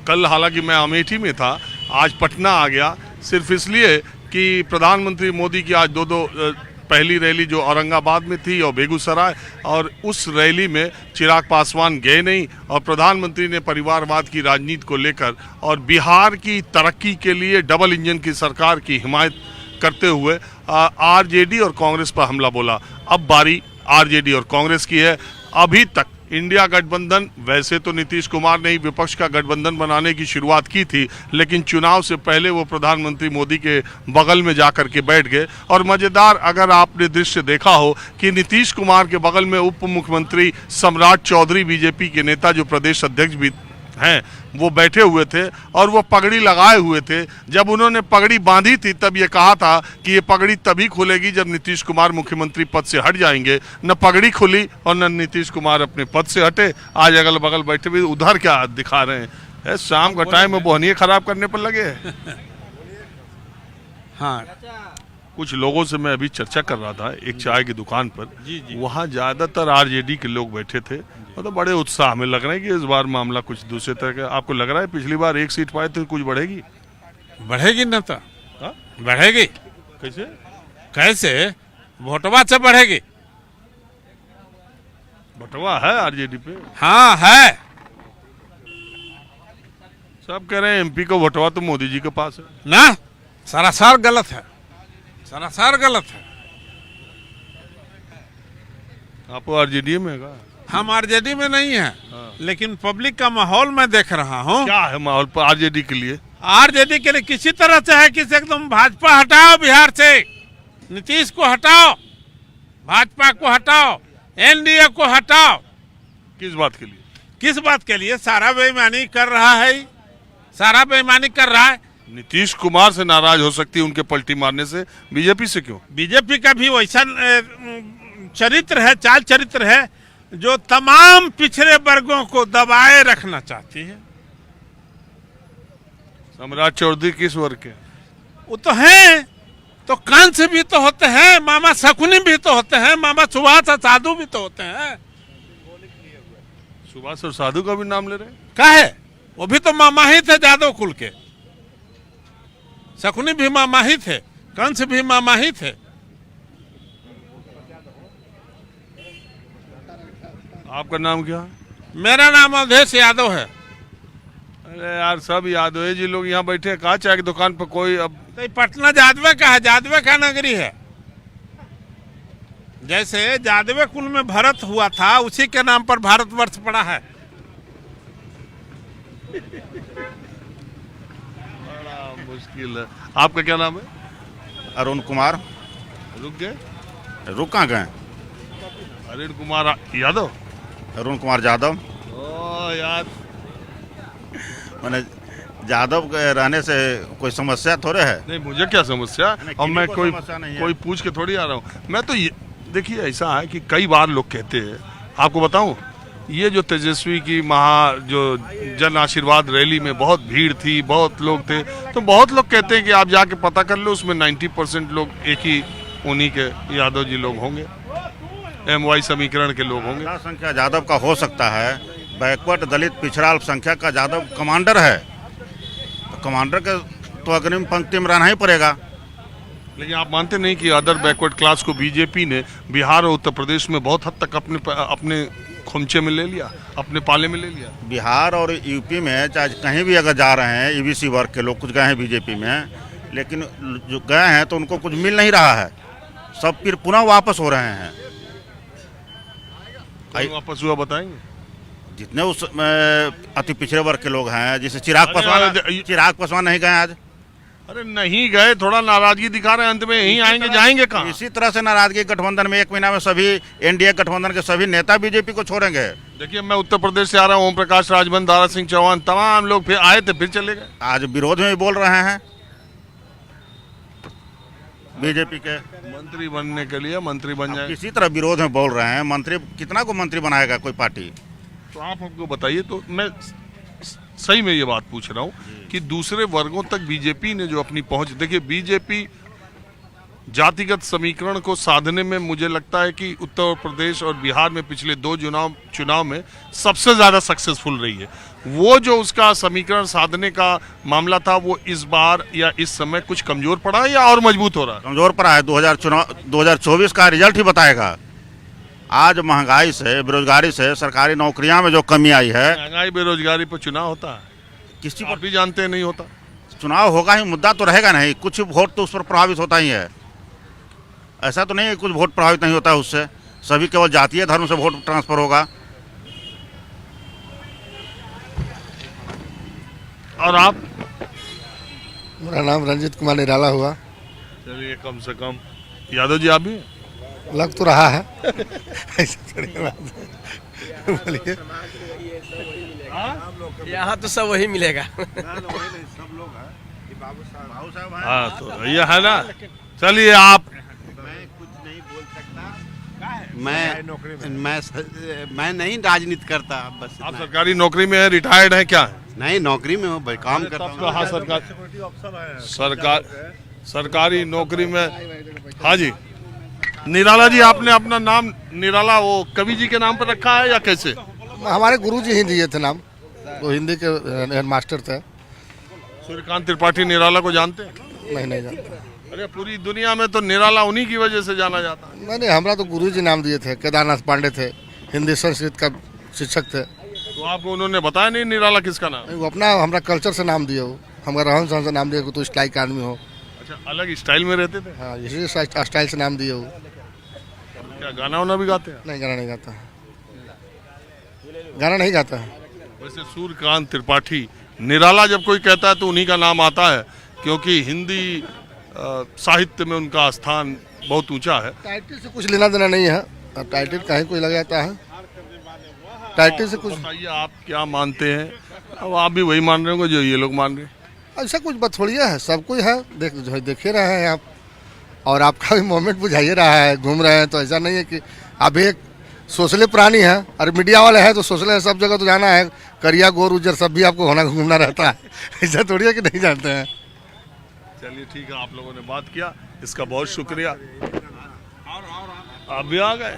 कल हालांकि मैं अमेठी में था, आज पटना आ गया सिर्फ इसलिए कि प्रधानमंत्री मोदी की आज दो पहली रैली जो औरंगाबाद में थी और बेगूसराय, और उस रैली में चिराग पासवान गए नहीं और प्रधानमंत्री ने परिवारवाद की राजनीति को लेकर और बिहार की तरक्की के लिए डबल इंजन की सरकार की हिमायत करते हुए आरजेडी और कांग्रेस पर हमला बोला। अब बारी आरजेडी और कांग्रेस की है। अभी तक इंडिया गठबंधन, वैसे तो नीतीश कुमार ने ही विपक्ष का गठबंधन बनाने की शुरुआत की थी, लेकिन चुनाव से पहले वो प्रधानमंत्री मोदी के बगल में जाकर के बैठ गए। और मजेदार, अगर आपने दृश्य देखा हो कि नीतीश कुमार के बगल में उप मुख्यमंत्री सम्राट चौधरी, बीजेपी के नेता जो प्रदेश अध्यक्ष भी हैं, वो बैठे हुए थे और वो पगड़ी लगाए हुए थे। जब उन्होंने पगड़ी बांधी थी तब ये कहा था कि ये पगड़ी तभी खुलेगी जब नीतीश कुमार मुख्यमंत्री पद से हट जाएंगे। न पगड़ी खुली और न नीतीश कुमार अपने पद से हटे। आज अगल बगल बैठे हुए उधर क्या दिखा रहे हैं, शाम का टाइम में बोहनिया खराब करने पर लगे। हाँ, कुछ लोगों से मैं अभी चर्चा कर रहा था एक चाय की दुकान पर, वहाँ ज्यादातर आरजेडी के लोग बैठे थे। मतलब बड़े उत्साह में लग रहे हैं कि इस बार मामला कुछ दूसरे तरह का। आपको लग रहा है पिछली बार एक सीट पाए तो कुछ बढ़ेगी? बढ़ेगी न तो बढ़ेगी। कैसे कैसे वोटवा से बढ़ेगी? बटवा है आरजेडी पे? हाँ है। सब कह रहे हैं एमपी को बटवा तो मोदी जी के पास है ना, सरासर गलत है, सरासर गलत है। आपको आरजेडी में है? हम आरजेडी में नहीं है। लेकिन पब्लिक का माहौल मैं देख रहा हूँ। क्या है माहौल पर आरजेडी के लिए? आरजेडी के लिए किसी तरह से है कि एकदम भाजपा हटाओ, बिहार से नीतीश को हटाओ, भाजपा को हटाओ, एनडीए को हटाओ। किस बात के लिए? किस बात के लिए? सारा बेईमानी कर रहा है, सारा बेईमानी कर रहा है। नीतीश कुमार से नाराज हो सकती है उनके पलटी मारने से, बीजेपी से क्यों? बीजेपी का भी वैसा चरित्र है, चाल चरित्र है जो तमाम पिछड़े वर्गों को दबाए रखना चाहती है। सम्राट चौधरी किस वर्ग के? वो तो हैं, तो कंस भी तो होते हैं, मामा शकुनी भी तो होते हैं, मामा सुभाष और साधु भी तो होते हैं। सुभाष और साधु का भी नाम ले रहे हैं? क्या है, वो भी तो मामा ही थे यादव कुल के। शकुनी भी मामा ही थे, कंस भी मामा ही थे। आपका नाम क्या है? मेरा नाम अवधेश यादव है। अरे यार, सब यादव जी लोग यहाँ बैठे हैं। कहाँ चाय की दुकान पर कोई? अब तो पटना जादवे का है, जादवे का नगरी है। जैसे जादवे कुल में भरत हुआ था, उसी के नाम पर भारतवर्ष पड़ा है। बड़ा मुश्किल है। आपका क्या नाम है? अरुण कुमार। रुक गए? रुक कहाँ गए? अरुण कुमार यादव? अरुण कुमार यादव। ओ यार, मैंने यादव के रहने से कोई समस्या थोड़े है। नहीं, मुझे क्या समस्या? और मैं कोई पूछ के थोड़ी आ रहा हूँ। मैं तो देखिए, ऐसा है कि कई बार लोग कहते हैं, आपको बताऊं, ये जो तेजस्वी की जो जन आशीर्वाद रैली में बहुत भीड़ थी, बहुत लोग थे, तो बहुत लोग कहते हैं कि आप जाके पता कर लो, उसमें 90% लोग एक ही उन्हीं के यादव जी लोग होंगे, MY समीकरण के लोग होंगे। संख्या यादव का हो सकता है। बैकवर्ड दलित पिछड़ा अल्पसंख्यक का यादव कमांडर है, तो कमांडर के तो अग्रिम पंक्ति में रहना ही पड़ेगा। लेकिन आप मानते नहीं कि अदर बैकवर्ड क्लास को बीजेपी ने बिहार और उत्तर प्रदेश में बहुत हद तक अपने खुमचे में ले लिया, अपने पाले में ले लिया? बिहार और यूपी में चाहे कहीं भी अगर जा रहे हैं, EBC वर्ग के लोग कुछ गए हैं बीजेपी में, लेकिन जो गए हैं तो उनको कुछ मिल नहीं रहा है। सब फिर पुनः वापस हो रहे हैं। वापस हुआ बताएंगे? जितने उस अति पिछड़े वर्ग के लोग हैं, जैसे चिराग पासवान नहीं गए आज। अरे नहीं गए, थोड़ा नाराजगी दिखा रहे हैं, अंत में यहीं आएंगे, जाएंगे कहाँ? इसी तरह से नाराजगी गठबंधन में 1 महीना में सभी एनडीए गठबंधन के सभी नेता बीजेपी को छोड़ेंगे। देखिए, मैं उत्तर प्रदेश से आ रहा हूँ, ओम प्रकाश राजभर, दारा सिंह चौहान, तमाम लोग फिर आए थे, फिर चले गए। आज विरोध में भी बोल रहे हैं बीजेपी के मंत्री बनने के लिए। मंत्री बन जाए, किसी तरह विरोध में बोल रहे हैं। मंत्री कितना को मंत्री बनाएगा कोई पार्टी? तो आप हमको बताइए। तो मैं सही में ये बात पूछ रहा हूँ कि दूसरे वर्गों तक बीजेपी ने जो अपनी पहुंच, देखिए बीजेपी जातिगत समीकरण को साधने में मुझे लगता है कि उत्तर प्रदेश और बिहार में पिछले 2 चुनाव में सबसे ज्यादा सक्सेसफुल रही है। वो जो उसका समीकरण साधने का मामला था वो इस बार या इस समय कुछ कमजोर पड़ा है या और मजबूत हो रहा है? कमजोर पड़ा है। 2024 का रिजल्ट ही बताएगा। आज महंगाई से, बेरोजगारी से, सरकारी नौकरियां में जो कमी आई है। महंगाई बेरोजगारी पर चुनाव होता है, किस चीज आप भी जानते हैं नहीं होता। चुनाव होगा ही, मुद्दा तो रहेगा नहीं। कुछ वोट तो उस पर प्रभावित होता ही है। ऐसा तो नहीं है कुछ वोट प्रभावित नहीं होता है उससे। सभी केवल जातीय धर्म से वोट ट्रांसफर होगा। और आप? मेरा नाम रंजित कुमार निराला हुआ। चलिए, कम से कम यादव जी आप भी लग तो रहा है। ऐसे थोड़ी बात है। बोलिए। यहाँ तो सब वही मिलेगा। हाँ, तो ये है ना। चलिए, आप? मैं नहीं राजनीति करता। बस आप सरकारी नौकरी में है, रिटायर्ड है, क्या है? नहीं, नौकरी में हूँ, काम करता हूँ। हाँ, सरकारी नौकरी में। हाँ जी, निराला जी, आपने अपना नाम निराला वो कवि जी के नाम पर रखा है या कैसे? हमारे गुरुजी ही दिए थे नाम, वो हिंदी के हेड मास्टर थे। सूर्यकांत त्रिपाठी निराला को जानते हैं? नहीं जानता। अरे पूरी दुनिया में तो निराला उन्हीं की वजह से जाना जाता है। नहीं, हमारा तो गुरुजी नाम दिए थे। केदारनाथ पांडे थे, हिंदी संस्कृत का शिक्षक थे। तो आपको उन्होंने बताया नहीं निराला किसका नाम? वो अपना हमारा कल्चर से नाम दिए, वो हमारा रहन सहन से नाम दिए, तो स्टाइल का आदमी हो। अच्छा, अलग स्टाइल में रहते थे? हाँ, इसी स्टाइल से नाम दिए वो। क्या गाना वाना भी गाते हैं? नहीं, गाना नहीं गाता, गाना नहीं गाता है। वैसे सूर्यकांत त्रिपाठी निराला जब कोई कहता है तो उन्हीं का नाम आता है, क्योंकि हिंदी साहित्य में उनका स्थान बहुत ऊंचा है। टाइटल से कुछ लेना देना नहीं है। टाइटल कहीं कोई लग जाता है, टाइटल से कुछ। बताइए, आप क्या मानते हैं? अब आप भी वही मान रहे होंगे जो ये लोग मान रहे हैं। ऐसा कुछ बथोड़िया है, सब कुछ है। देखे रहे हैं आप, और आपका भी मोमेंट बुझाइए रहा है। घूम रहे हैं तो ऐसा नहीं है कि आप एक सोशले प्राणी है, और मीडिया वाले हैं तो सोशले सब जगह तो जाना है। करिया गोर उजर सब भी आपको होना घूमना रहता है। ऐसा थोड़ी है कि नहीं जानते हैं। चलिए, ठीक है, आप लोगों ने बात किया, इसका बहुत शुक्रिया। आप भी आ गए।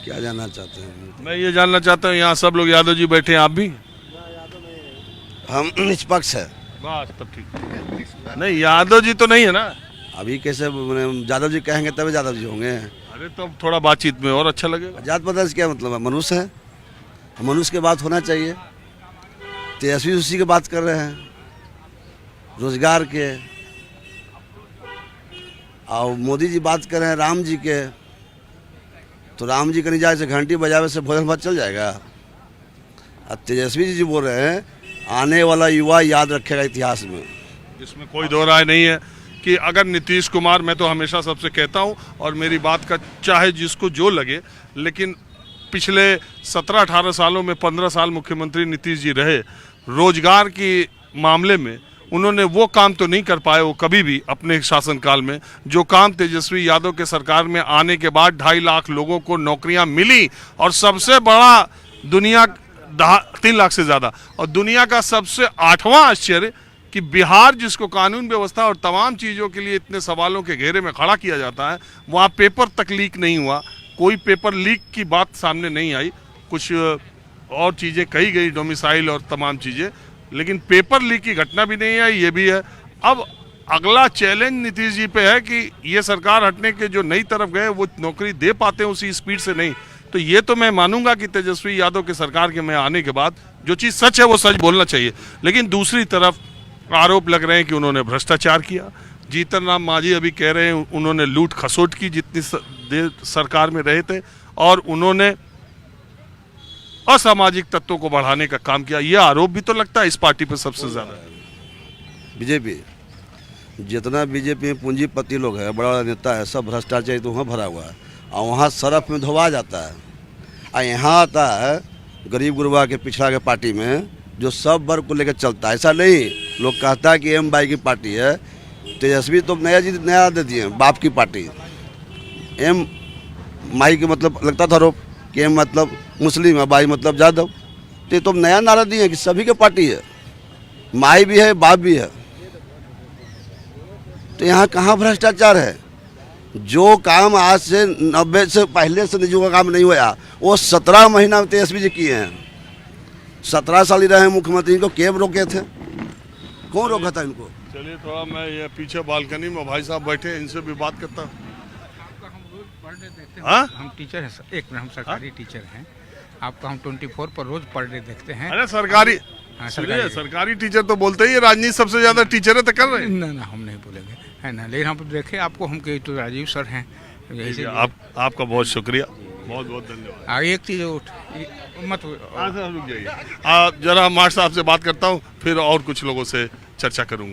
क्या जानना चाहते हैं? मैं ये जानना चाहता हूँ, यहाँ सब लोग यादव जी बैठे हैं, आप भी? हम निष्पक्ष है। बस, तब ठीक। नहीं, यादव जी तो नहीं है ना अभी? कैसे यादव जी कहेंगे तभी यादव जी होंगे। अरे तो थोड़ा बातचीत में और अच्छा लगेगा। जात पात से क्या मतलब है? मनुष्य है, मनुष्य की बात होना चाहिए। तेजस्वी उसी की बात कर रहे हैं, रोजगार के। और मोदी जी बात कर रहे हैं राम जी के, तो राम जी कहीं जाए से घंटी बजावे से भोजन भात चल जाएगा। अब तेजस्वी जी बोल रहे हैं आने वाला युवा याद रखेगा इतिहास में। इसमें कोई दो राय नहीं है कि अगर नीतीश कुमार, मैं तो हमेशा सबसे कहता हूं और मेरी बात का चाहे जिसको जो लगे, लेकिन पिछले 17-18 सालों में 15 साल मुख्यमंत्री नीतीश जी रहे। रोजगार के मामले में उन्होंने वो काम तो नहीं कर पाए वो कभी भी अपने शासनकाल में, जो काम तेजस्वी यादव के सरकार में आने के बाद 2.5 लाख लोगों को नौकरियां मिली। और सबसे बड़ा दुनिया 3 लाख से ज़्यादा, और दुनिया का सबसे 8वां आश्चर्य कि बिहार, जिसको कानून व्यवस्था और तमाम चीज़ों के लिए इतने सवालों के घेरे में खड़ा किया जाता है, वहाँ पेपर तक लीक नहीं हुआ। कोई पेपर लीक की बात सामने नहीं आई। कुछ और चीज़ें कही गई, डोमिसाइल और तमाम चीज़ें, लेकिन पेपर लीक की घटना भी नहीं आई। ये भी है। अब अगला चैलेंज नीतीश जी पे है कि ये सरकार हटने के जो नई तरफ गए वो नौकरी दे पाते हैं उसी स्पीड से नहीं। तो ये तो मैं मानूंगा कि तेजस्वी यादव के सरकार के में आने के बाद जो चीज़ सच है वो सच बोलना चाहिए। लेकिन दूसरी तरफ आरोप लग रहे हैं कि उन्होंने भ्रष्टाचार किया। जीतन राम मांझी अभी कह रहे हैं उन्होंने लूट खसोट की जितनी देर सरकार में रहे थे, और उन्होंने असामाजिक तत्वों को बढ़ाने का काम किया। यह आरोप भी तो लगता है इस पार्टी पर सबसे ज्यादा। बीजेपी, जितना बीजेपी में पूंजीपति लोग है, बड़ा बड़ा नेता है, सब भ्रष्टाचार तो वहाँ भरा हुआ है, और वहाँ सरफ में धोवा जाता है। और यहाँ आता है गरीब गुरबा के पिछड़ा के पार्टी में, जो सब वर्ग को लेकर चलता है। ऐसा नहीं लोग कहता है कि एम बाई की पार्टी है। तेजस्वी तो नया दे दिए, बाप की पार्टी। एम माई के मतलब लगता था आरोप कि एम मतलब मुस्लिम है, बाई मतलब यादव। तो तुम नया नारा दिए कि सभी के पार्टी है, माई भी है, बाप भी है। तो यहाँ कहाँ भ्रष्टाचार है? जो काम आज से 90 से पहले से निजों का काम नहीं हुआ, वो 17 महीना में तेजस्वी जी किए हैं। 17 साल ही रहे हैं मुख्यमंत्री, इनको केब रोके थे? कौन रोका था इनको? चलिए थोड़ा मैं ये पीछे बालकनी में भाई साहब बैठे हैं, इनसे भी बात करता हूँ। हाँ? हम टीचर हैं सर, एक मिनट, हम सरकारी टीचर हैं। आपका हम 24 पर रोज पर डे देखते हैं। अरे सरकारी, हाँ, सुनिए, सरकारी टीचर तो बोलते ही है, राजनीति सबसे ज्यादा टीचर है तो कर रहे हैं। ना हम नहीं बोलेंगे, है ना, लेकिन हम देखे आपको, हम कहे तो राजीव सर हैं, यही से आपका बहुत शुक्रिया, बहुत बहुत धन्यवाद। एक चीज मत रुक जाइए, जरा मास्टर साहब से बात करता हूँ, फिर और कुछ लोगों से चर्चा करूँगा।